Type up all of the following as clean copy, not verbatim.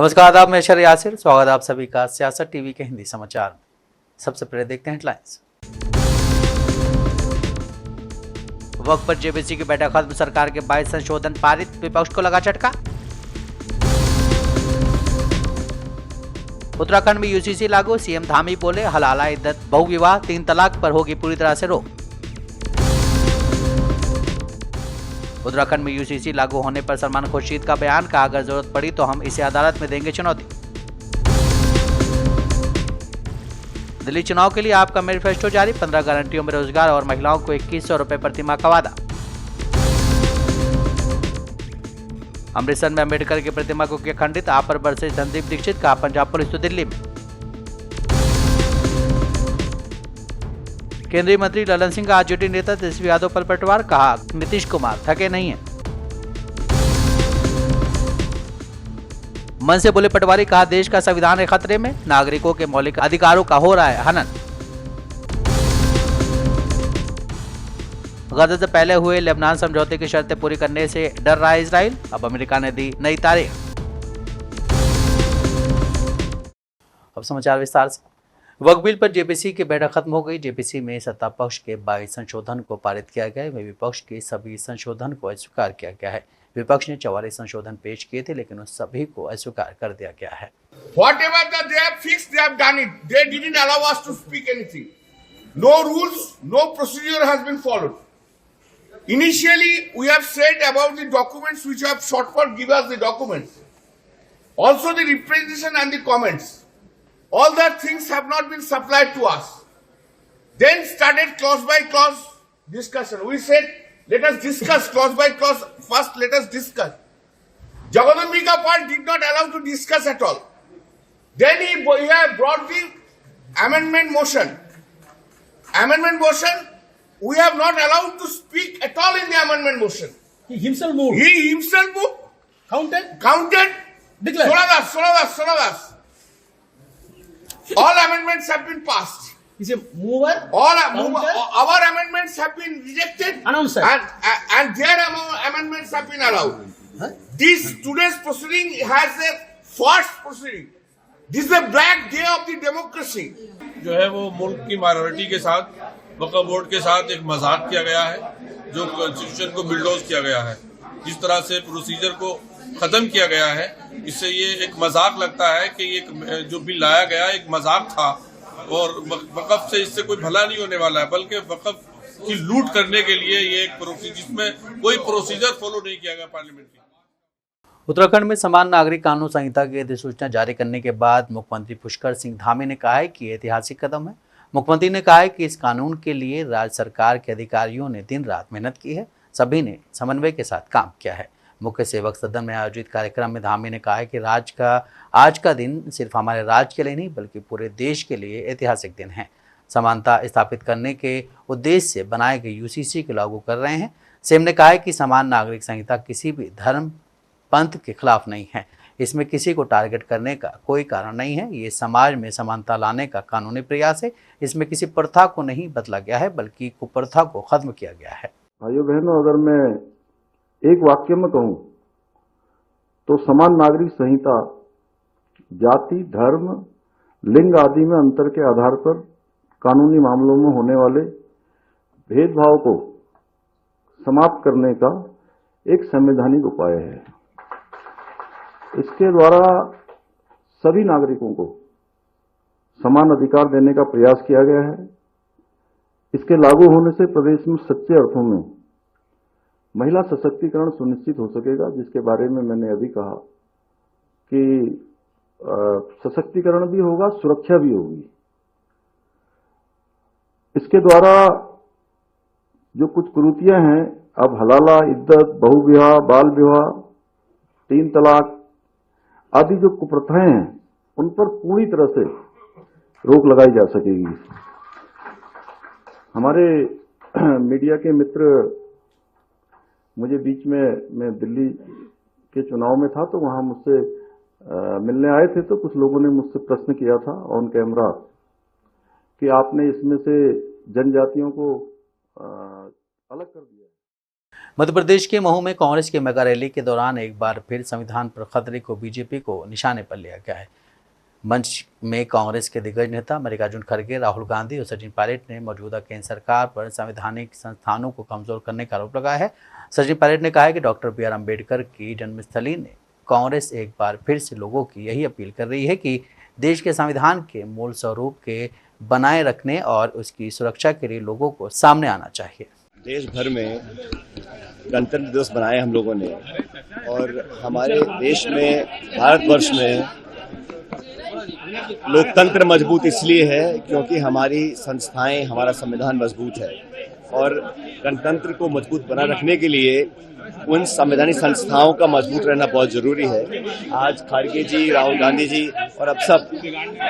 नमस्कार, आदाब, मैं शर यासिर। स्वागत है आप सभी का सियासत टीवी के हिंदी समाचार में। सबसे पहले देखते हैं हेडलाइंस। वक्फ पर जेपीसी की बैठक खत्म, सरकार के 22 संशोधन पारित, विपक्ष को लगा झटका। उत्तराखंड में यूसीसी लागू, सीएम धामी बोले हलाला इद्दत बहुविवाह 3 तलाक पर होगी पूरी तरह से रोक। उत्तराखंड में यूसीसी लागू होने पर सलमान खुर्शीद का बयान, कहा अगर जरूरत पड़ी तो हम इसे अदालत में देंगे चुनौती। दिल्ली चुनाव के लिए आपका मैनिफेस्टो जारी, 15 गारंटियों में रोजगार और महिलाओं को 2100 रुपए प्रतिमाह का वादा। अमृतसर में अम्बेडकर की प्रतिमा को किया खंडित, आप पर बरसे संदीप दीक्षित, कहा पंजाब पुलिस तो दिल्ली में। केंद्रीय मंत्री ललन सिंह का आरजेडी नेता तेजस्वी यादव पर पलटवार, कहा नीतीश कुमार थके नहीं हैं। मन से बोले पटवारी, कहा देश का संविधान है खतरे में, नागरिकों के मौलिक अधिकारों का हो रहा है हनन। गजा से पहले हुए लेबनान समझौते की शर्तें पूरी करने से डर रहा है इजराइल, अब अमेरिका ने दी नई तारीख। अब समाचार विस्तार से। वक्फ बिल पर जेपीसी की बैठक खत्म हो गई। जेपीसी में सत्ता पक्ष के 22 संशोधन को पारित किया गया है, वहीं विपक्ष के सभी संशोधन को अस्वीकार किया गया है। विपक्ष ने 44 संशोधन पेश किए थे, लेकिन उस सभी को अस्वीकार कर दिया गया है। Whatever that they have fixed, they have done it. They didn't allow us to speak anything. No rules, no procedure has been followed. Initially, we have said about the documents which have sought for, give us the documents. Also the representation and the comments. All that things have not been supplied to us. Then started clause by clause discussion. We said, let us discuss clause by clause. First, let us discuss. Jagadambika part did not allow to discuss at all. Then he have brought the amendment motion. Amendment motion, we have not allowed to speak at all in the amendment motion. He himself moved. He himself moved. Counted. Declared. Soladas. All amendments have been passed. He's a mover. Our amendments have been rejected. Announcer. And their amendments have been allowed. Huh? This today's proceeding has a false proceeding. This is a black day of the democracy. जो है वो मुल्क की minority के साथ, वक्फ board के साथ एक मजाक किया गया है, जो कॉन्स्टिट्यूशन को बिल्डोज किया गया है, जिस तरह से प्रोसीजर को खत्म किया गया है, इससे ये एक मजाक लगता है कि ये जो बिल लाया गया एक मजाक था और वक्फ से इससे कोई भला नहीं होने वाला है, बल्कि वक्फ की लूट करने के लिए ये एक प्रोसीजर, जिसमें कोई प्रोसीजर फॉलो नहीं किया गया पार्लियामेंट की। उत्तराखंड में समान नागरिक कानून संहिता की अधिसूचना जारी करने के बाद मुख्यमंत्री पुष्कर सिंह धामी ने कहा है कि ये ऐतिहासिक कदम है। मुख्यमंत्री ने कहा है कि इस कानून के लिए राज्य सरकार के अधिकारियों ने दिन रात मेहनत की है, सभी ने समन्वय के साथ काम किया है। मुख्य सेवक सदन में आयोजित कार्यक्रम में धामी ने कहा है कि आज का दिन सिर्फ हमारे राज्य के लिए नहीं बल्कि पूरे देश के लिए ऐतिहासिक दिन है। समानता स्थापित करने के उद्देश्य से बनाए गए यूसीसी को लागू कर रहे हैं। सीएम ने कहा है कि समान नागरिक संहिता किसी भी धर्म पंथ के खिलाफ नहीं है, इसमें किसी को टारगेट करने का कोई कारण नहीं है। ये समाज में समानता लाने का कानूनी प्रयास है, इसमें किसी प्रथा को नहीं बदला गया है बल्कि कुप्रथा को खत्म किया गया है। भाइयों बहनों, अगर मैं एक वाक्य में कहूं तो समान नागरिक संहिता जाति, धर्म, लिंग आदि में अंतर के आधार पर कानूनी मामलों में होने वाले भेदभाव को समाप्त करने का एक संवैधानिक उपाय है। इसके द्वारा सभी नागरिकों को समान अधिकार देने का प्रयास किया गया है। इसके लागू होने से प्रदेश में सच्चे अर्थों में महिला सशक्तिकरण सुनिश्चित हो सकेगा, जिसके बारे में मैंने अभी कहा कि सशक्तिकरण भी होगा, सुरक्षा भी होगी। इसके द्वारा जो कुछ कुरीतियां हैं, अब हलाला इद्दत, बहुविवाह, बाल विवाह, 3 तलाक आदि जो कुप्रथाएं हैं, उन पर पूरी तरह से रोक लगाई जा सकेगी। हमारे मीडिया के मित्र मुझे बीच में, मैं दिल्ली के चुनाव में था तो वहां मुझसे मिलने आए थे, तो कुछ लोगों ने मुझसे प्रश्न किया था ऑन कैमरा कि आपने इसमें से जनजातियों को अलग कर दिया। मध्य प्रदेश के महू में कांग्रेस की मेगा रैली के दौरान एक बार फिर संविधान पर खतरे को बीजेपी को निशाने पर लिया गया है। मंच में कांग्रेस के दिग्गज नेता मल्लिकार्जुन खड़गे, राहुल गांधी और सचिन पायलट ने मौजूदा केंद्र सरकार पर संवैधानिक संस्थानों को कमजोर करने का आरोप लगाया है। सचिन पायलट ने कहा है कि डॉक्टर बी आर अम्बेडकर की जन्मस्थली ने कांग्रेस एक बार फिर से लोगों की यही अपील कर रही है कि देश के संविधान के मूल स्वरूप के बनाए रखने और उसकी सुरक्षा के लिए लोगों को सामने आना चाहिए। देश भर में गणतंत्र दिवस बनाए हम लोगों ने और हमारे देश में, भारतवर्ष में लोकतंत्र मजबूत इसलिए है क्योंकि हमारी संस्थाएं, हमारा संविधान मजबूत है और गणतंत्र को मजबूत बनाए रखने के लिए उन संवैधानिक संस्थाओं का मजबूत रहना बहुत जरूरी है। आज खड़गे जी, राहुल गांधी जी और अब सब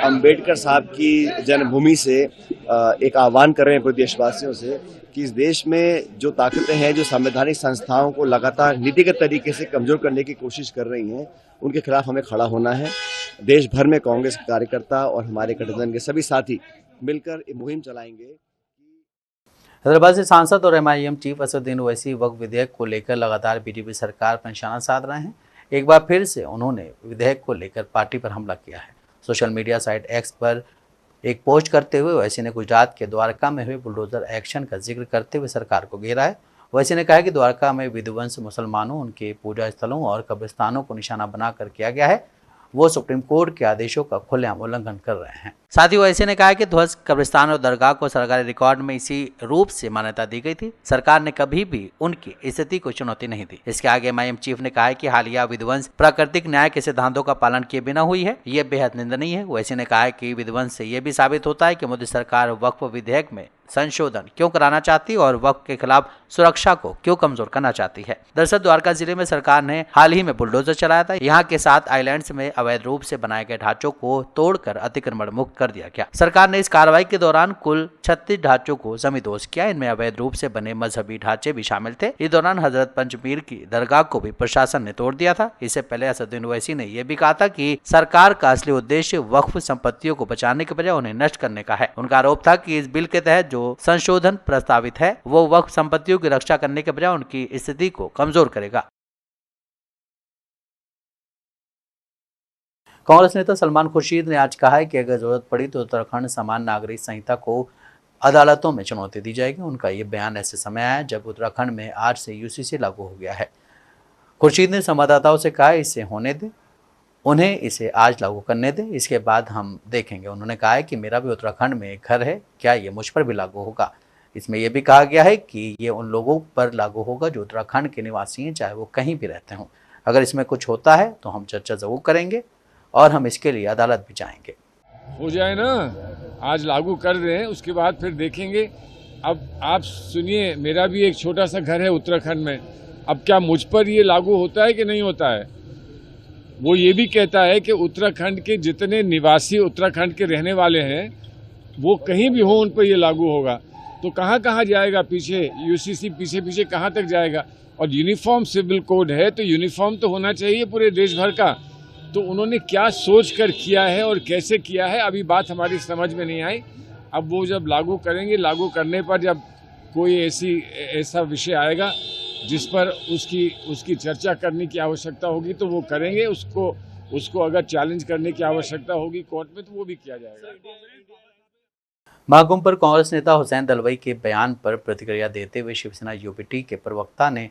अंबेडकर साहब की जन्मभूमि से एक आह्वान कर रहे हैं पूरे देशवासियों से कि इस देश में जो ताकतें हैं, जो संवैधानिक संस्थाओं को लगातार नीतिगत तरीके से कमजोर करने की कोशिश कर रही हैं, उनके खिलाफ हमें खड़ा होना है। देश भर में कांग्रेस के कार्यकर्ता और हमारे गठबंधन के सभी साथी मिलकर ये मुहिम चलाएंगे। हैदराबाद से सांसद और एमआईएम चीफ असदुद्दीन ओवैसी वक्फ विधेयक को लेकर लगातार बीजेपी सरकार पर निशाना साध रहे हैं। एक बार फिर से उन्होंने विधेयक को लेकर पार्टी पर हमला किया है। सोशल मीडिया साइट एक्स पर एक पोस्ट करते हुए ओवैसी ने गुजरात के द्वारका में हुए बुलडोजर एक्शन का जिक्र करते हुए सरकार को घेरा है। ओवैसी ने कहा कि द्वारका में विध्वंस मुसलमानों, उनके पूजा स्थलों और कब्रिस्तानों को निशाना बनाकर किया गया है। वो सुप्रीम कोर्ट के आदेशों का खुलेआम उल्लंघन कर रहे हैं। साथ ही ओवैसी ने कहा कि ध्वस्त कब्रिस्तान और दरगाह को सरकारी रिकॉर्ड में इसी रूप से मान्यता दी गई थी। सरकार ने कभी भी उनकी स्थिति को चुनौती नहीं दी। इसके आगे एमआईएम चीफ ने कहा है कि हालिया विध्वंस प्राकृतिक न्याय के सिद्धांतों का पालन किए बिना हुई है। ये बेहद निंदनीय है। ओवैसी ने कहा है कि विध्वंस से यह भी साबित होता है कि मोदी सरकार वक्फ विधेयक में संशोधन क्यों कराना चाहती और वक्फ के खिलाफ सुरक्षा को क्यों कमजोर करना चाहती है। दरअसल द्वारका जिले में सरकार ने हाल ही में बुलडोजर चलाया था। यहाँ के 7 आइलैंड्स में अवैध रूप से बनाए गए ढांचों को तोड़कर अतिक्रमण मुक्त कर दिया गया। सरकार ने इस कार्रवाई के दौरान कुल 36 ढांचों को जमींदोज किया। इनमें अवैध रूप से बने मजहबी ढांचे भी शामिल थे। इस दौरान हजरत पंचमीर की दरगाह को भी प्रशासन ने तोड़ दिया था। इससे पहले असदुद्दीन ओवैसी ने यह भी कहा था कि सरकार का असली उद्देश्य वक्फ संपत्तियों को बचाने के बजाय उन्हें नष्ट करने का है। उनका आरोप था कि इस बिल के तहत जो संशोधन प्रस्तावित है वो वक्फ संपत्तियों की रक्षा करने के बजाय उनकी स्थिति को कमजोर करेगा। कांग्रेस नेता सलमान खुर्शीद ने आज कहा है कि अगर जरूरत पड़ी तो उत्तराखंड समान नागरिक संहिता को अदालतों में चुनौती दी जाएगी। उनका ये बयान ऐसे समय आया जब उत्तराखंड में आज से यूसीसी लागू हो गया है। खुर्शीद ने संवाददाताओं से कहा इसे होने दे, उन्हें इसे आज लागू करने दें, इसके बाद हम देखेंगे। उन्होंने कहा है कि मेरा भी उत्तराखंड में एक घर है, क्या ये मुझ पर भी लागू होगा। इसमें यह भी कहा गया है कि ये उन लोगों पर लागू होगा जो उत्तराखंड के निवासी हैं, चाहे वो कहीं भी रहते हों। अगर इसमें कुछ होता है तो हम चर्चा जरूर करेंगे और हम इसके लिए अदालत भी जाएंगे। हो जाए ना, आज लागू कर रहे हैं, उसके बाद फिर देखेंगे। अब आप सुनिए, मेरा भी एक छोटा सा घर है उत्तराखंड में। अब क्या मुझ पर ये लागू होता है कि नहीं होता है? वो ये भी कहता है कि उत्तराखंड के जितने निवासी उत्तराखंड के रहने वाले हैं वो कहीं भी हो, उन पर ये लागू होगा। तो कहाँ जाएगा पीछे यूसीसी, पीछे कहाँ तक जाएगा? और यूनिफॉर्म सिविल कोड है तो यूनिफॉर्म तो होना चाहिए पूरे देश भर का। तो उन्होंने क्या सोच कर किया है और कैसे किया है, अभी बात हमारी समझ में नहीं आई। अब वो जब लागू करेंगे, लागू करने पर जब कोई ऐसा विषय आएगा जिस पर उसकी चर्चा करने की आवश्यकता होगी तो वो करेंगे। उसको अगर चैलेंज करने की आवश्यकता होगी कोर्ट में तो वो भी किया जाएगा। महाकुंभ पर कांग्रेस नेता हुसैन दलवाई के बयान पर प्रतिक्रिया देते हुए शिवसेना यूपीटी के प्रवक्ता ने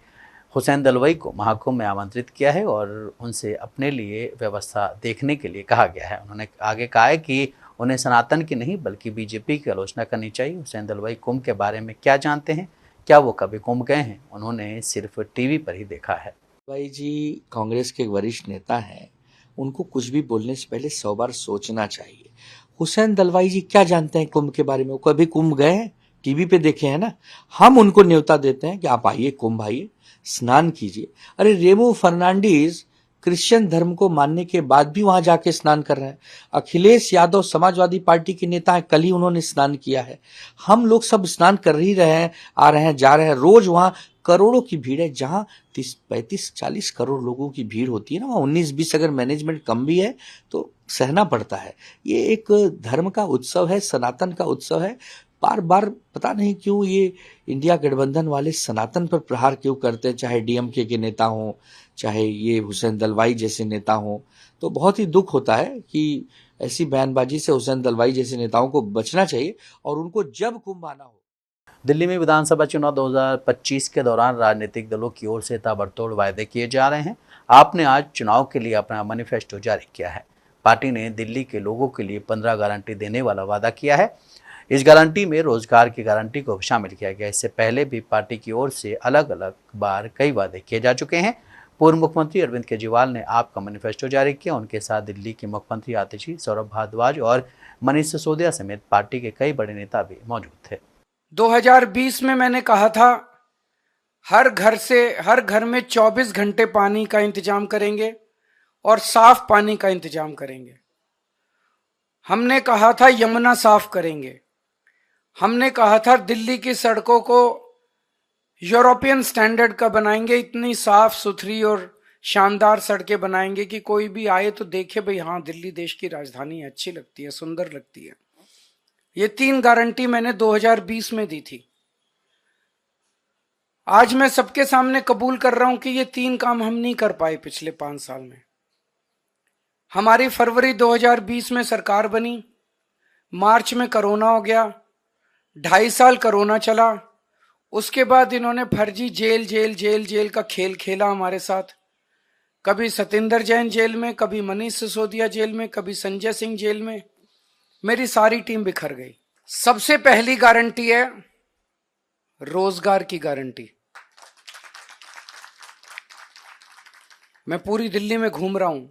हुसैन दलवाई को महाकुंभ में आमंत्रित किया है और उनसे अपने लिए व्यवस्था देखने के लिए कहा गया है। उन्होंने आगे कहा है कि उन्हें सनातन की नहीं बल्कि बीजेपी की आलोचना करनी चाहिए। हुसैन दलवाई कुंभ के बारे में क्या जानते हैं? क्या वो कभी कुंभ गए हैं? उन्होंने सिर्फ टीवी पर ही देखा है। दलवाई जी कांग्रेस के वरिष्ठ नेता हैं, उनको कुछ भी बोलने से पहले 100 बार सोचना चाहिए। हुसैन दलवाई जी क्या जानते हैं कुंभ के बारे में? वो कभी कुंभ गए हैं? टीवी पे देखे हैं ना। हम उनको न्योता देते हैं कि आप आइए, कुंभ आइए, स्नान कीजिए। अरे रेमो फर्नांडीज क्रिश्चियन धर्म को मानने के बाद भी वहां जाके स्नान कर रहे हैं। अखिलेश यादव समाजवादी पार्टी के नेता हैं, कल ही उन्होंने स्नान किया है। हम लोग सब स्नान कर ही रहे हैं, आ रहे हैं, जा रहे हैं। रोज वहां करोड़ों की भीड़ है। जहां 30, 35, 40 करोड़ लोगों की भीड़ होती है ना, वहां 19-20 अगर मैनेजमेंट कम भी है तो सहना पड़ता है। ये एक धर्म का उत्सव है, सनातन का उत्सव है। बार बार पता नहीं क्यों ये इंडिया गठबंधन वाले सनातन पर प्रहार क्यों करते हैं, चाहे डीएमके के नेता हों, चाहे ये हुसैन दलवाई जैसे नेता हों। तो बहुत ही दुख होता है कि ऐसी बयानबाजी से हुसैन दलवाई जैसे नेताओं को बचना चाहिए और उनको जब कुंभ आना हो। दिल्ली में विधानसभा चुनाव 2025 के दौरान राजनीतिक दलों की ओर से ताबड़तोड़ वायदे किए जा रहे हैं। आपने आज चुनाव के लिए अपना मैनिफेस्टो जारी किया है। पार्टी ने दिल्ली के लोगों के लिए 15 गारंटी देने वाला वादा किया है। इस गारंटी में रोजगार की गारंटी को शामिल किया गया। इससे पहले भी पार्टी की ओर से अलग अलग बार कई वादे किए जा चुके हैं। पूर्व मुख्यमंत्री अरविंद केजरीवाल ने आपका मैनिफेस्टो जारी किया। उनके साथ दिल्ली के मुख्यमंत्री आतिशी, सौरभ भारद्वाज और मनीष सिसोदिया समेत पार्टी के कई बड़े नेता भी मौजूद थे। 2020 में मैंने कहा था हर घर में 24 घंटे पानी का इंतजाम करेंगे और साफ पानी का इंतजाम करेंगे। हमने कहा था यमुना साफ करेंगे। हमने कहा था दिल्ली की सड़कों को यूरोपियन स्टैंडर्ड का बनाएंगे, इतनी साफ सुथरी और शानदार सड़कें बनाएंगे कि कोई भी आए तो देखे भाई हाँ दिल्ली देश की राजधानी है, अच्छी लगती है, सुंदर लगती है। ये 3 गारंटी मैंने 2020 में दी थी। आज मैं सबके सामने कबूल कर रहा हूं कि ये 3 काम हम नहीं कर पाए पिछले 5 साल में। हमारी फरवरी 2020 में सरकार बनी, मार्च में कोरोना हो गया, 2.5 साल कोरोना चला। उसके बाद इन्होंने फर्जी जेल का खेल खेला हमारे साथ। कभी सतिंदर जैन जेल में, कभी मनीष सिसोदिया जेल में, कभी संजय सिंह जेल में। मेरी सारी टीम बिखर गई। सबसे पहली गारंटी है रोजगार की गारंटी। मैं पूरी दिल्ली में घूम रहा हूं।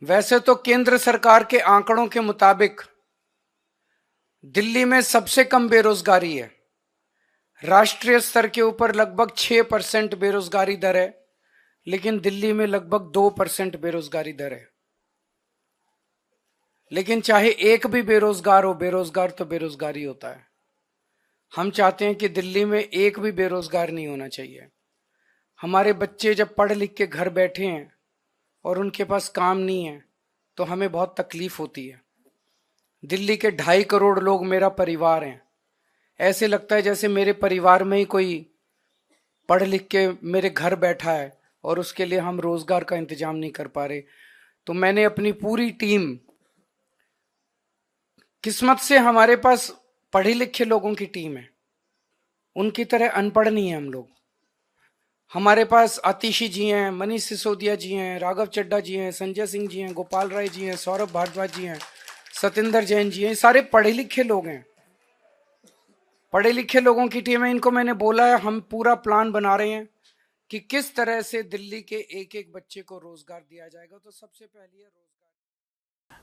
वैसे तो केंद्र सरकार के आंकड़ों के मुताबिक दिल्ली में सबसे कम बेरोजगारी है। राष्ट्रीय स्तर के ऊपर लगभग 6% बेरोजगारी दर है, लेकिन दिल्ली में लगभग 2% बेरोजगारी दर है। लेकिन चाहे एक भी बेरोजगार हो, बेरोजगार तो बेरोजगारी होता है। हम चाहते हैं कि दिल्ली में एक भी बेरोजगार नहीं होना चाहिए। हमारे बच्चे जब पढ़ लिख के घर बैठे हैं और उनके पास काम नहीं है तो हमें बहुत तकलीफ होती है। दिल्ली के 2.5 करोड़ लोग मेरा परिवार हैं। ऐसे लगता है जैसे मेरे परिवार में ही कोई पढ़ लिख के मेरे घर बैठा है और उसके लिए हम रोजगार का इंतजाम नहीं कर पा रहे। तो मैंने अपनी पूरी टीम, किस्मत से हमारे पास पढ़े लिखे लोगों की टीम है, उनकी तरह अनपढ़ नहीं है हम लोग। हमारे पास आतिशी जी हैं, मनीष सिसोदिया जी हैं, राघव चड्ढा जी हैं, संजय सिंह जी हैं, गोपाल राय जी हैं, सौरभ भारद्वाज जी हैं, सतिंदर जैन जी हैं। सारे पढ़े लिखे लोग हैं, पढ़े लिखे लोगों की टीम है। इनको मैंने बोला है हम पूरा प्लान बना रहे हैं कि किस तरह से दिल्ली के एक एक बच्चे को रोजगार दिया जाएगा। तो सबसे पहले है रोजगार।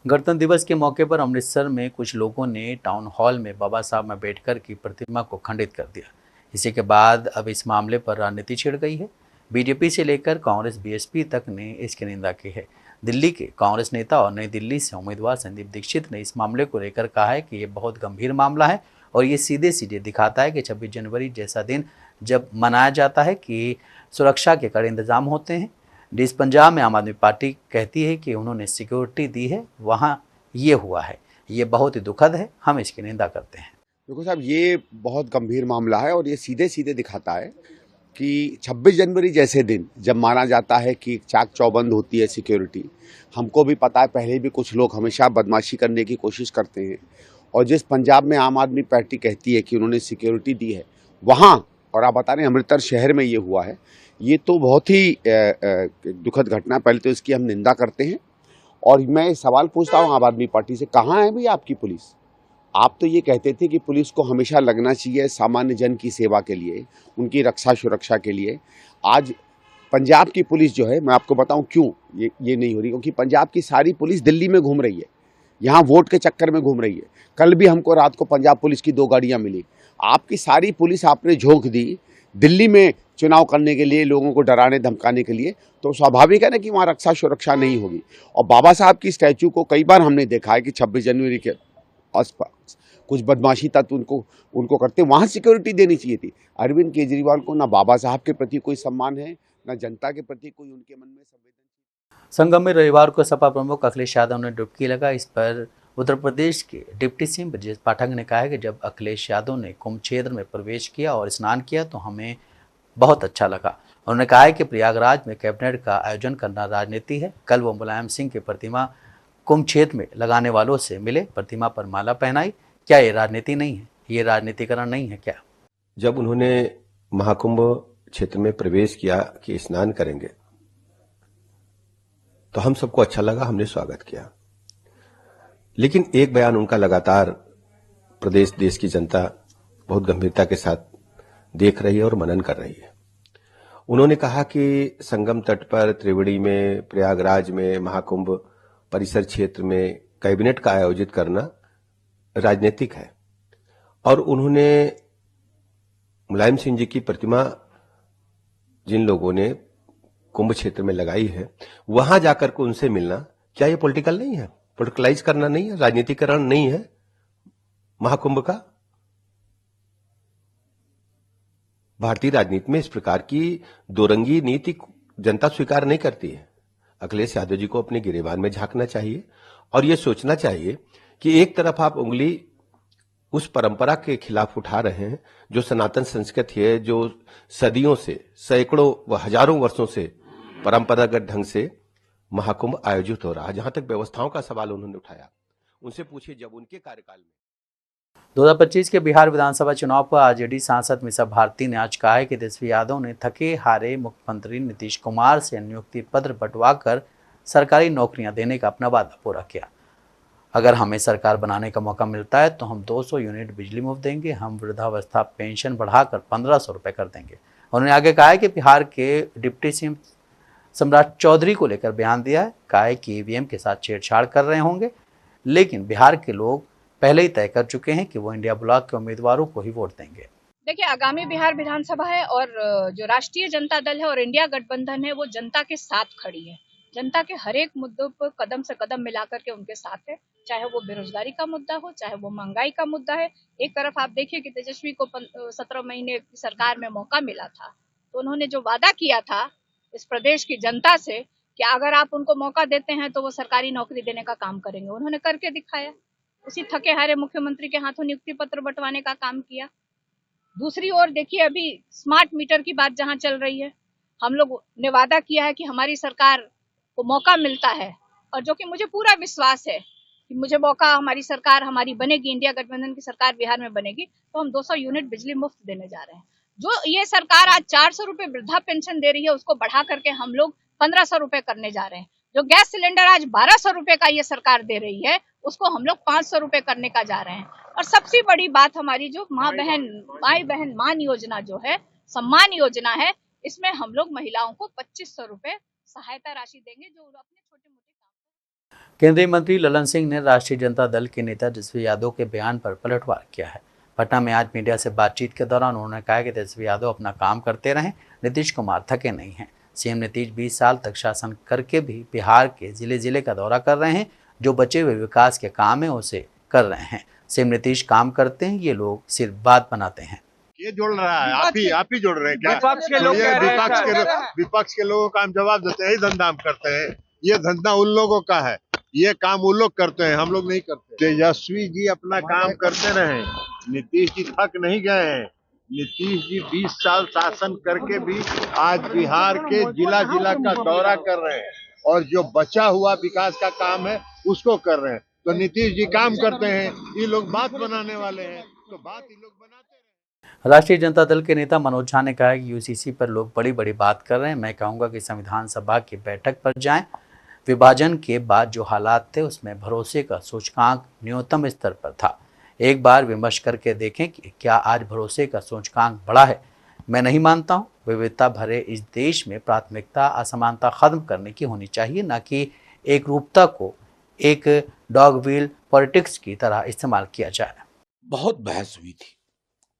गणतंत्र दिवस के मौके पर अमृतसर में कुछ लोगों ने टाउन हॉल में बाबा साहब अम्बेडकर की प्रतिमा को खंडित कर दिया। इसी के बाद अब इस मामले पर राजनीति छिड़ गई है। बीजेपी से लेकर कांग्रेस बीएसपी तक ने इसकी निंदा की है। दिल्ली के कांग्रेस नेता और नई दिल्ली से उम्मीदवार संदीप दीक्षित ने इस मामले को लेकर कहा है कि ये बहुत गंभीर मामला है और ये सीधे सीधे दिखाता है कि 26 जनवरी जैसा दिन जब मनाया जाता है कि सुरक्षा के कड़े इंतजाम होते हैं। जिस पंजाब में आम आदमी पार्टी कहती है कि उन्होंने सिक्योरिटी दी है, वहाँ ये हुआ है। ये बहुत ही दुखद है, हम इसकी निंदा करते हैं। देखो साहब, ये बहुत गंभीर मामला है और ये सीधे सीधे दिखाता है कि 26 जनवरी जैसे दिन जब माना जाता है कि चाक चौबंद होती है सिक्योरिटी। हमको भी पता है, पहले भी कुछ लोग हमेशा बदमाशी करने की कोशिश करते हैं। और जिस पंजाब में आम आदमी पार्टी कहती है कि उन्होंने सिक्योरिटी दी है, वहाँ, और आप बता रहे हैं अमृतसर शहर में ये हुआ है, ये तो बहुत ही दुखद घटना। पहले तो इसकी हम निंदा करते हैं और मैं सवाल पूछता हूँ आम आदमी पार्टी से, कहाँ है भैया आपकी पुलिस? आप तो ये कहते थे कि पुलिस को हमेशा लगना चाहिए सामान्य जन की सेवा के लिए, उनकी रक्षा सुरक्षा के लिए। आज पंजाब की पुलिस जो है, मैं आपको बताऊं क्यों ये नहीं हो रही, क्योंकि पंजाब की सारी पुलिस दिल्ली में घूम रही है, यहाँ वोट के चक्कर में घूम रही है। कल भी हमको रात को पंजाब पुलिस की 2 गाड़ियाँ मिली। आपकी सारी पुलिस आपने झोंक दी दिल्ली में चुनाव करने के लिए, लोगों को डराने धमकाने के लिए। तो स्वाभाविक है ना कि वहाँ रक्षा सुरक्षा नहीं होगी। और बाबा साहब की स्टैचू को कई बार हमने देखा है कि 26 जनवरी के आसपास कुछ बदमाशी तत्व उनको करते, वहाँ सिक्योरिटी देनी चाहिए थी। अरविंद केजरीवाल को ना बाबा साहब के प्रति कोई सम्मान है, ना जनता के प्रति कोई उनके मन में संवेदनशील। संगम में रविवार को सपा प्रमुख अखिलेश यादव ने डुबकी लगा। इस पर उत्तर प्रदेश के डिप्टी सीएम ब्रजेश पाठक ने कहा है कि जब अखिलेश यादव ने कुंभ क्षेत्र में प्रवेश किया और स्नान किया तो हमें बहुत अच्छा लगा। उन्होंने कहा है कि प्रयागराज में कैबिनेट का आयोजन करना राजनीति है। कल वो मुलायम सिंह की प्रतिमा कुंभ क्षेत्र में लगाने वालों से मिले, प्रतिमा पर माला पहनाई। क्या ये राजनीति नहीं है? ये राजनीतिकरण नहीं है क्या? जब उन्होंने महाकुंभ क्षेत्र में प्रवेश किया कि स्नान करेंगे तो हम सबको अच्छा लगा, हमने स्वागत किया। लेकिन एक बयान उनका लगातार प्रदेश देश की जनता बहुत गंभीरता के साथ देख रही है और मनन कर रही है। उन्होंने कहा कि संगम तट पर त्रिवेणी में, प्रयागराज में, महाकुंभ परिसर क्षेत्र में कैबिनेट का आयोजित करना राजनीतिक है और उन्होंने मुलायम सिंह जी की प्रतिमा जिन लोगों ने कुंभ क्षेत्र में लगाई है वहां जाकर के उनसे मिलना, क्या ये पॉलिटिकल नहीं है? पॉलिटिकलाइज करना नहीं है? राजनीतिकरण नहीं है महाकुंभ का? भारतीय राजनीति में इस प्रकार की दोरंगी नीति जनता स्वीकार नहीं करती है। अखिलेश यादव जी को अपने गिरेबान में झांकना चाहिए और यह सोचना चाहिए कि एक तरफ आप उंगली उस परंपरा के खिलाफ उठा रहे हैं जो सनातन संस्कृति है, जो सदियों से, सैकड़ों व हजारों वर्षों से परंपरागत ढंग से महाकुंभ आयोजित हो रहा है। जहां तक व्यवस्थाओं का सवाल उन्होंने उठाया, उनसे पूछिए जब उनके कार्यकाल में 2025 के बिहार विधानसभा चुनाव पर आरजेडी सांसद मीसा भारती ने आज कहा है कि तेजस्वी यादव ने थके हारे मुख्यमंत्री नीतीश कुमार से नियुक्ति पत्र बंटवाकर सरकारी नौकरियां देने का अपना वादा पूरा किया। अगर हमें सरकार बनाने का मौका मिलता है तो हम 200 यूनिट बिजली मुफ्त देंगे, हम वृद्धावस्था पेंशन बढ़ाकर 1500 रुपये कर देंगे। उन्होंने आगे कहा है कि बिहार के डिप्टी सीएम सम्राट चौधरी को लेकर बयान दिया है। कहा है कि ईवीएम के साथ छेड़छाड़ कर रहे होंगे, लेकिन बिहार के लोग पहले ही तय कर चुके हैं कि वो इंडिया ब्लॉक के उम्मीदवारों को ही वोट देंगे। देखिए, आगामी बिहार विधानसभा है और जो राष्ट्रीय जनता दल है और इंडिया गठबंधन है वो जनता के साथ खड़ी है। जनता के हर एक मुद्दों पर कदम से कदम मिलाकर के उनके साथ है, चाहे वो बेरोजगारी का मुद्दा हो, चाहे वो महंगाई का मुद्दा है। एक तरफ आप देखिए कि तेजस्वी को 17 महीने की सरकार में मौका मिला था, तो उन्होंने जो वादा किया था इस प्रदेश की जनता से कि अगर आप उनको मौका देते हैं तो वो सरकारी नौकरी देने का काम करेंगे, उन्होंने करके दिखाया। उसी थके हारे मुख्यमंत्री के हाथों नियुक्ति पत्र बंटवाने का काम किया। दूसरी ओर देखिए, अभी स्मार्ट मीटर की बात जहां चल रही है, हम लोग ने वादा किया है कि हमारी सरकार को मौका मिलता है और जो कि मुझे पूरा विश्वास है कि मुझे मौका, हमारी सरकार हमारी बनेगी, इंडिया गठबंधन की सरकार बिहार में बनेगी तो हम 200 यूनिट बिजली मुफ्त देने जा रहे हैं। जो ये सरकार आज 400 रुपए वृद्धा पेंशन दे रही है उसको बढ़ा करके हम लोग 1500 रुपए करने जा रहे हैं। जो गैस सिलेंडर आज 1200 रुपए का ये सरकार दे रही है उसको हम लोग 500 रुपए करने का जा रहे हैं। और सबसे बड़ी बात हमारी जो माई बहन मान योजना जो है, सम्मान योजना है, इसमें हम लोग महिलाओं को 2500 रुपए सहायता राशि देंगे जो अपने छोटे मोटे काम। केंद्रीय मंत्री ललन सिंह ने राष्ट्रीय जनता दल के नेता तेजस्वी यादव के बयान पर पलटवार किया है। पटना में आज मीडिया से बातचीत के दौरान उन्होंने कहा कि तेजस्वी यादव अपना काम करते रहें, नीतीश कुमार थके नहीं हैं। सीएम नीतीश 20 साल तक शासन करके भी बिहार के जिले जिले का दौरा कर रहे हैं, जो बचे हुए विकास के काम है उसे कर रहे हैं। सीएम नीतीश काम करते हैं, ये लोग सिर्फ बात बनाते हैं। ये जोड़ रहा है, आप ही जोड़ रहे हैं क्या? विपक्ष के लोग विपक्ष के लोगों का हम जवाब देते हैं, धंधा हम करते हैं। ये धंधा उन लोगों का है, ये काम उन लोग करते हैं, हम लोग नहीं करते। तेजस्वी जी अपना काम करते रहे, नीतीश जी थक नहीं गए हैं। नीतीश जी 20 साल शासन करके भी आज बिहार के जिला जिला का दौरा कर रहे हैं और जो बचा हुआ विकास का काम है उसको कर रहे हैं। तो नीतीश जी काम करते हैं, ये लोग बात बनाने वाले हैं, तो बात ये लोग बनाते हैं। राष्ट्रीय जनता दल के नेता मनोज झा ने कहा कि यूसीसी पर लोग बड़ी बड़ी बात कर रहे हैं। मैं कहूँगा कि संविधान सभा की बैठक पर जाएं। विभाजन के बाद जो हालात थे उसमें भरोसे का सूचकांक न्यूनतम स्तर पर था। एक बार विमर्श करके देखें कि क्या आज भरोसे का सूचकांक बढ़ा है। मैं नहीं मानता हूँ। विविधता भरे इस देश में प्राथमिकता असमानता खत्म करने की होनी चाहिए, न कि एक रूपता को एक डॉग व्हील पॉलिटिक्स की तरह इस्तेमाल किया जाए। बहुत बहस हुई थी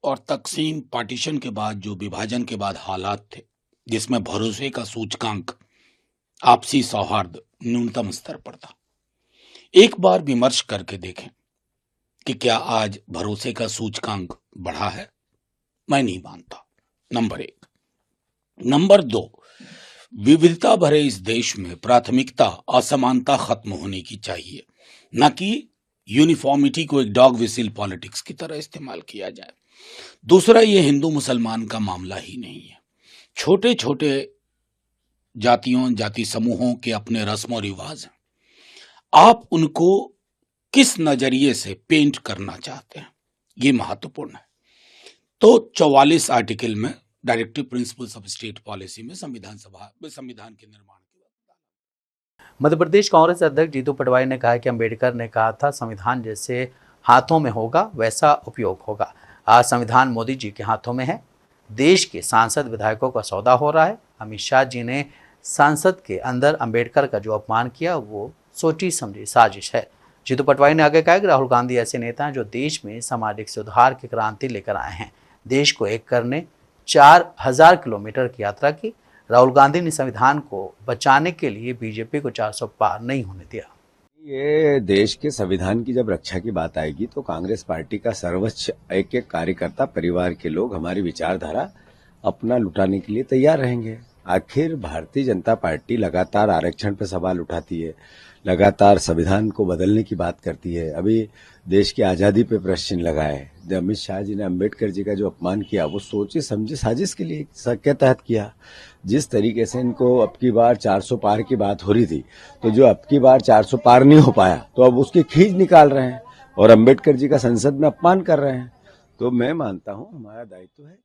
और तकसीम पार्टीशन के बाद जो विभाजन के बाद हालात थे जिसमें भरोसे का सूचकांक आपसी सौहार्द न्यूनतम स्तर पर था। एक बार विमर्श करके देखें कि क्या आज भरोसे का सूचकांक बढ़ा है। मैं नहीं मानता, नंबर 1। नंबर 2, विविधता भरे इस देश में प्राथमिकता असमानता खत्म होने की चाहिए, न कि यूनिफॉर्मिटी को एक डॉग विसिल पॉलिटिक्स की तरह इस्तेमाल किया जाए। दूसरा, ये हिंदू मुसलमान का मामला ही नहीं है। छोटे छोटे जातियों जाति समूहों के अपने रस्म और रिवाज हैं, आप उनको किस नजरिए से पेंट करना चाहते हैं, ये महत्वपूर्ण है। तो 44 आर्टिकल में directive principles of state policy में संविधान के निर्माण मध्य प्रदेश कांग्रेस अध्यक्ष जीतू पटवारी ने कहा कि अंबेडकर ने कहा था संविधान जैसे हाथों में होगा वैसा उपयोग होगा। आज संविधान मोदी जी के हाथों में है। देश के सांसद विधायकों का सौदा हो रहा है। अमित शाह जी ने संसद के अंदर अंबेडकर का जो अपमान किया वो सोची समझी साजिश है। जीतू पटवारी ने आगे कहा कि राहुल गांधी ऐसे नेता हैं जो देश में सामाजिक सुधार की क्रांति लेकर आए हैं। देश को एक करने 4000 किलोमीटर की यात्रा की। राहुल गांधी ने संविधान को बचाने के लिए बीजेपी को 400 पार नहीं होने दिया। ये देश के संविधान की जब रक्षा की बात आएगी तो कांग्रेस पार्टी का सर्वोच्च एक एक कार्यकर्ता, परिवार के लोग हमारी विचारधारा अपना लुटाने के लिए तैयार रहेंगे। आखिर भारतीय जनता पार्टी लगातार आरक्षण पर सवाल उठाती है, लगातार संविधान को बदलने की बात करती है। अभी देश की आजादी पे प्रश्न लगाए। अमित शाह जी ने अंबेडकर जी का जो अपमान किया वो सोचे समझे साजिश के लिए के तहत किया। जिस तरीके से इनको अब की बार 400 पार की बात हो रही थी, तो जो अब की बार 400 पार नहीं हो पाया तो अब उसकी खींच निकाल रहे हैं और अंबेडकर जी का संसद में अपमान कर रहे हैं। तो मैं मानता हूं हमारा दायित्व है।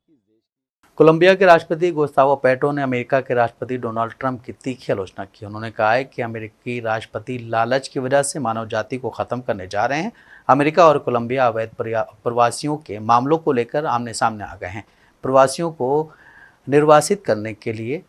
कोलंबिया के राष्ट्रपति गुस्तावो पेट्रो ने अमेरिका के राष्ट्रपति डोनाल्ड ट्रंप की तीखी आलोचना की। उन्होंने कहा है कि अमेरिकी राष्ट्रपति लालच की वजह से मानव जाति को खत्म करने जा रहे हैं। अमेरिका और कोलंबिया अवैध प्रवासियों के मामलों को लेकर आमने सामने आ गए हैं। प्रवासियों को निर्वासित करने के लिए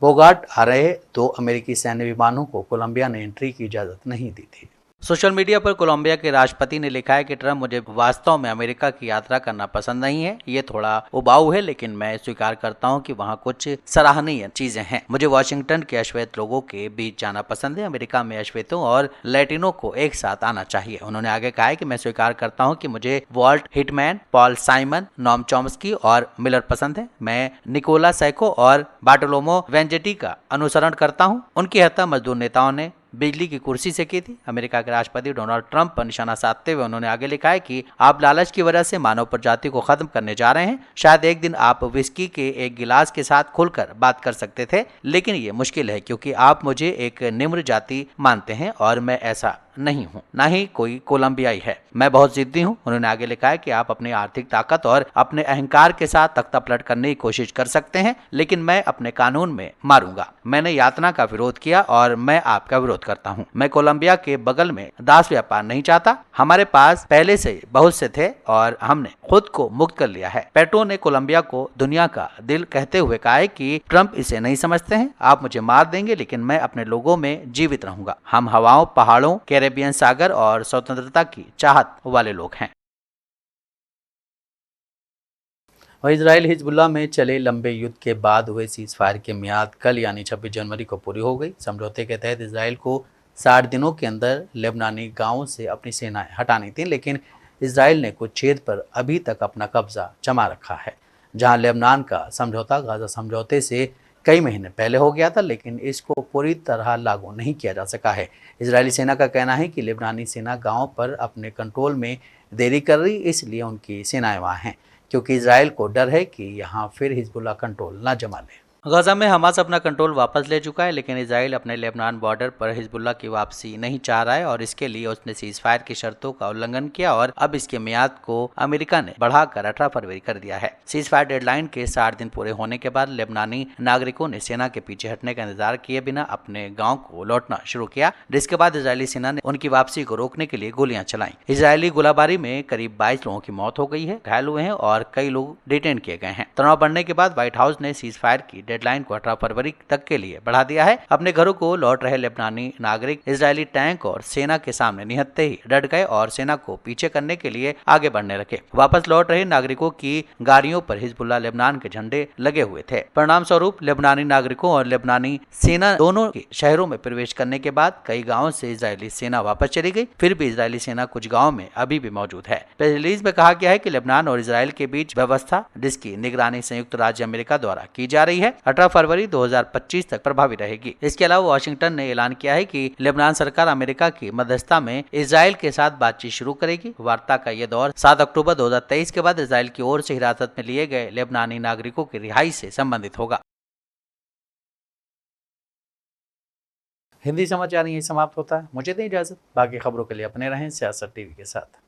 बोगाट आ रहे 2 अमेरिकी सैन्य विमानों को कोलंबिया ने एंट्री की इजाज़त नहीं दी थी। सोशल मीडिया पर कोलंबिया के राष्ट्रपति ने लिखा है कि ट्रंप, मुझे वास्तव में अमेरिका की यात्रा करना पसंद नहीं है। ये थोड़ा उबाऊ है, लेकिन मैं स्वीकार करता हूं कि वहां कुछ सराहनीय चीजें हैं। मुझे वाशिंगटन के अश्वेत लोगों के बीच जाना पसंद है। अमेरिका में अश्वेतों और लैटिनों को एक साथ आना चाहिए। उन्होंने आगे कहा है कि मैं स्वीकार करता हूं कि मुझे Walt Whitman, Paul Simon, Noam Chomsky और मिलर पसंद है। मैं निकोला सैको और बार्टोलोमो वेंजेटी का अनुसरण करता हूं। उनकी हत्या मजदूर नेताओं ने बिजली की कुर्सी से की थी। अमेरिका के राष्ट्रपति डोनाल्ड ट्रंप पर निशाना साधते हुए उन्होंने आगे लिखा है कि आप लालच की वजह से मानव प्रजाति को खत्म करने जा रहे हैं। शायद एक दिन आप विस्की के एक गिलास के साथ खुलकर बात कर सकते थे, लेकिन ये मुश्किल है क्योंकि आप मुझे एक निम्र जाति मानते हैं और मैं ऐसा नहीं हूं, ना ही कोई कोलंबियाई है। मैं बहुत जिद्दी हूं। उन्होंने आगे लिखा है कि आप अपनी आर्थिक ताकत और अपने अहंकार के साथ तख्ता पलट करने की कोशिश कर सकते हैं, लेकिन मैं अपने कानून में मारूंगा। मैंने यातना का विरोध किया और मैं आपका विरोध करता हूं। मैं कोलंबिया के बगल में दास व्यापार नहीं चाहता। हमारे पास पहले से बहुत से थे और हमने खुद को मुक्त कर लिया है। पेट्रो ने कोलंबिया को दुनिया का दिल कहते हुए कहा है कि ट्रंप इसे नहीं समझते हैं। आप मुझे मार देंगे, लेकिन मैं अपने लोगों में जीवित रहूंगा। हम हवाओं, पहाड़ों, कैरेबियन सागर और स्वतंत्रता की चाहत वाले लोग हैं। वहीं इजराइल हिजबुल्लाह में चले लंबे युद्ध के बाद हुए सीज फायर की मियाद कल यानी 26 जनवरी को पूरी हो गई। समझौते के तहत इजराइल को 60 दिनों के अंदर लेबनानी गांवों से अपनी सेनाएं हटानी थी, लेकिन इजराइल ने कुछ छेद पर अभी तक अपना कब्जा जमा रखा है। जहां लेबनान का समझौता गाजा समझौते से कई महीने पहले हो गया था, लेकिन इसको पूरी तरह लागू नहीं किया जा सका है। इजरायली सेना का कहना है कि लेबनानी सेना गांव पर अपने कंट्रोल में देरी कर रही, इसलिए उनकी सेनाएं वहां हैं, क्योंकि इजराइल को डर है कि यहां फिर हिजबुल्लाह कंट्रोल न जमा ले। गाजा में हमास अपना कंट्रोल वापस ले चुका है, लेकिन इजराइल अपने लेबनान बॉर्डर पर हिजबुल्लाह की वापसी नहीं चाह रहा है और इसके लिए उसने सीज फायर की शर्तों का उल्लंघन किया और अब इसके मियाद को अमेरिका ने बढ़ाकर 18 फरवरी कर दिया है। सीज फायर डेडलाइन के 60 दिन पूरे होने के बाद लेबनानी नागरिकों ने सेना के पीछे हटने का इंतजार किए बिना अपने गाँव को लौटना शुरू किया, जिसके बाद इजरायली सेना ने उनकी वापसी को रोकने के लिए गोलियां चलाई। इजरायली गोलाबारी में करीब 22 लोगों की मौत हो गई है, घायल हुए हैं और कई लोग डिटेन किए गए हैं। तनाव बढ़ने के बाद व्हाइट हाउस ने सीज फायर की डेडलाइन को 18 फरवरी तक के लिए बढ़ा दिया है। अपने घरों को लौट रहे लेबनानी नागरिक इजरायली टैंक और सेना के सामने निहत्ते ही डट गए और सेना को पीछे करने के लिए आगे बढ़ने लगे। वापस लौट रहे नागरिकों की गाड़ियों पर हिजबुल्लाह लेबनान के झंडे लगे हुए थे। परिणाम स्वरूप लेबनानी नागरिकों और लेबनानी सेना दोनों के शहरों में प्रवेश करने के बाद कई गाँवों से इजरायली सेना वापस चली गई। फिर भी इजरायली सेना कुछ गाँव में अभी भी मौजूद है। प्रेस रिलीज में कहा गया है कि लेबनान और इजराइल के बीच व्यवस्था, जिसकी निगरानी संयुक्त राज्य अमेरिका द्वारा की जा रही है, 18 फरवरी 2025 तक प्रभावी रहेगी। इसके अलावा वाशिंगटन ने ऐलान किया है कि लेबनान सरकार अमेरिका की मध्यस्थता में इजराइल के साथ बातचीत शुरू करेगी। वार्ता का यह दौर 7 अक्टूबर 2023 के बाद इजराइल की ओर से हिरासत में लिए गए लेबनानी नागरिकों की रिहाई से संबंधित होगा। हिंदी समाचार यही समाप्त होता है। मुझे दें इजाजत। बाकी खबरों के लिए अपने रहें सियासत टीवी के साथ।